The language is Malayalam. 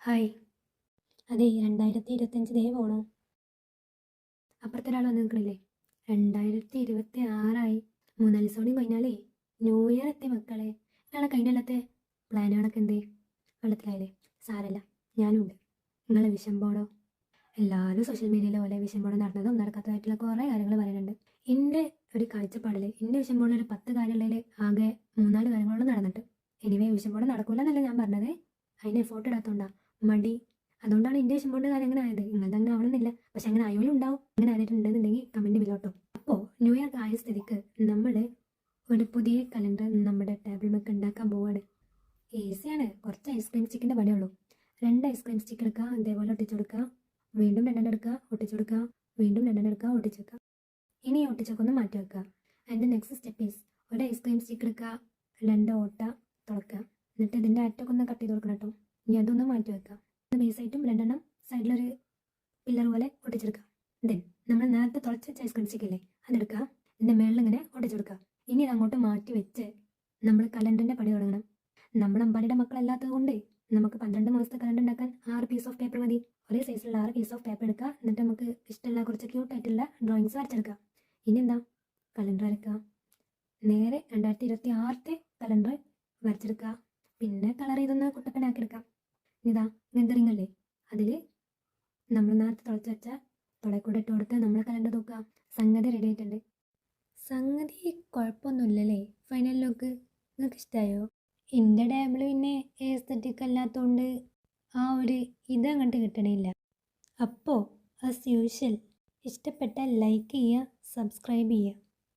ഹായ്. അതെ, 2025 ദേ പോണു. അപ്പുറത്തെ ഒരാൾ വന്ന് നിൽക്കണില്ലേ? 2026 മൂന്നാല് ദിവസം കഴിഞ്ഞാലേ ന്യൂ ഇയർ എത്തി മക്കളെ. നിങ്ങളെ കഴിഞ്ഞത്തെ പ്ലാനുകളൊക്കെ എന്തേ? വെള്ളത്തിലായാലേ സാരല്ല, ഞാനും ഉണ്ട്. നിങ്ങളെ വിഷൻ ബോർഡോ? എല്ലാവരും സോഷ്യൽ മീഡിയയിലെ പോലെ വിഷൻ ബോർഡ് നടന്നതും നടക്കാത്തതായിട്ടുള്ള കുറേ കാര്യങ്ങൾ പറയുന്നുണ്ട്. എൻ്റെ ഒരു കാഴ്ചപ്പാടിൽ എൻ്റെ വിഷൻ ബോർഡിൽ ഒരു 10 കാര്യമുള്ളതിൽ ആകെ 3-4 കാര്യങ്ങളോട് നടന്നിട്ട്. എനിവേ വിഷൻ ബോർഡ് നടക്കില്ല എന്നല്ല ഞാൻ പറഞ്ഞത്, അതിന് എഫോർട്ട് ഇടാത്തോണ്ടാ, മടി. അതുകൊണ്ടാണ് എൻ്റെ വിഷൻ ബോർഡ് കാര്യം അങ്ങനെ ആയത്. നിങ്ങളുടെ അങ്ങനെ ആവണമെന്നില്ല, പക്ഷെ അങ്ങനെ ആയോലും ഉണ്ടാവും. അങ്ങനെ ആയിട്ടുണ്ടെന്നുണ്ടെങ്കിൽ കമൻറ്റ് ബിലോട്ടോ. അപ്പോൾ ന്യൂ ഇയർ ആയ സ്ഥിതിക്ക് നമ്മൾ ഒരു പുതിയ കലണ്ടർ നമ്മുടെ ടേബിൾ മേക്ക് ഉണ്ടാക്കാൻ പോവാണ്. ഈസിയാണ്, കുറച്ച് ഐസ്ക്രീം സ്റ്റിക്കിൻ്റെ പണിയുള്ളൂ. 2 ഐസ്ക്രീം സ്റ്റിക്ക് എടുക്കുക, അതേപോലെ ഒട്ടിച്ചു കൊടുക്കുക, വീണ്ടും 2 എടുക്കുക, ഒട്ടിച്ചു കൊടുക്കുക, വീണ്ടും 2 എടുക്കുക, ഒട്ടിച്ചു വെക്കുക. ഇനി ഒട്ടിച്ചൊക്കെ മാറ്റി വെക്കുക. അതിൻ്റെ നെക്സ്റ്റ് സ്റ്റെപ്പ് ഈസ് ഒരു ഐസ്ക്രീം സ്റ്റിക്ക് എടുക്കുക, 2 ഓട്ട തുറക്കുക, എന്നിട്ട് ഇതിൻ്റെ അറ്റൊക്കെ ഒന്ന് കട്ട് ചെയ്ത് കൊടുക്കണം കേട്ടോ. ഇനി അതൊന്ന് മാറ്റി വെക്കുക. ബേസായിട്ടും 2 സൈഡിലൊരു പില്ലർ പോലെ ഒട്ടിച്ചെടുക്കുക. ദെൻ നമ്മൾ നേരത്തെ തുളച്ച് വെച്ച ഐസ്ക്രീം സ്റ്റിക്കില്ലേ, അതെടുക്കുക, ഇതിൻ്റെ മേളിൽ ഇങ്ങനെ ഒട്ടിച്ചെടുക്കുക. ഇനി ഇത് അങ്ങോട്ട് മാറ്റി വെച്ച് നമ്മൾ കലണ്ടറിൻ്റെ പണി തുടങ്ങണം. നമ്മൾ അമ്പാടിയുടെ മക്കളല്ലാത്തത് കൊണ്ട് നമുക്ക് 12 മാസത്തെ കലണ്ടർ ഉണ്ടാക്കാൻ 6 പീസ് ഓഫ് പേപ്പർ മതി. ഒരേ സൈസിലുള്ള 6 പീസ് ഓഫ് പേപ്പർ എടുക്കുക, എന്നിട്ട് നമുക്ക് ഇഷ്ടമുള്ള കുറച്ച് ക്യൂട്ടായിട്ടുള്ള ഡ്രോയിങ്സ് വരച്ചെടുക്കുക. ഇനി എന്താ, കലണ്ടർ വരയ്ക്കുക. നേരെ 2026 കലണ്ടർ വരച്ചെടുക്കുക. പിന്നെ കളർ ചെയ്തൊന്ന് കുട്ടപ്പനാക്കി എടുക്കാം. ഇതാ ഇങ്ങനത്തെ റിങ്ങല്ലേ, അതിൽ നമ്മൾ നേരത്തെ തുളച്ച് വെച്ച തുളക്കൂടെ ഇട്ട് കൊടുത്ത് നമ്മൾ കലണ്ടർ തൂക്കുക. സംഗതി റെഡി ആയിട്ടുണ്ട്. സംഗതി കുഴപ്പമൊന്നുമില്ലല്ലേ? ഫൈനൽ ലുക്ക് നിങ്ങൾക്ക് ഇഷ്ടമായോ? എൻ്റെ ടേബിൾ പിന്നെ എസ്തറ്റിക് അല്ലാത്തതുകൊണ്ട് ആ ഒരു ഇതങ്ങോട്ട് കിട്ടണില്ല. അപ്പോൾ ആസ് യൂഷ്വൽ ഇഷ്ടപ്പെട്ടാൽ ലൈക്ക് ചെയ്യുക, സബ്സ്ക്രൈബ് ചെയ്യുക.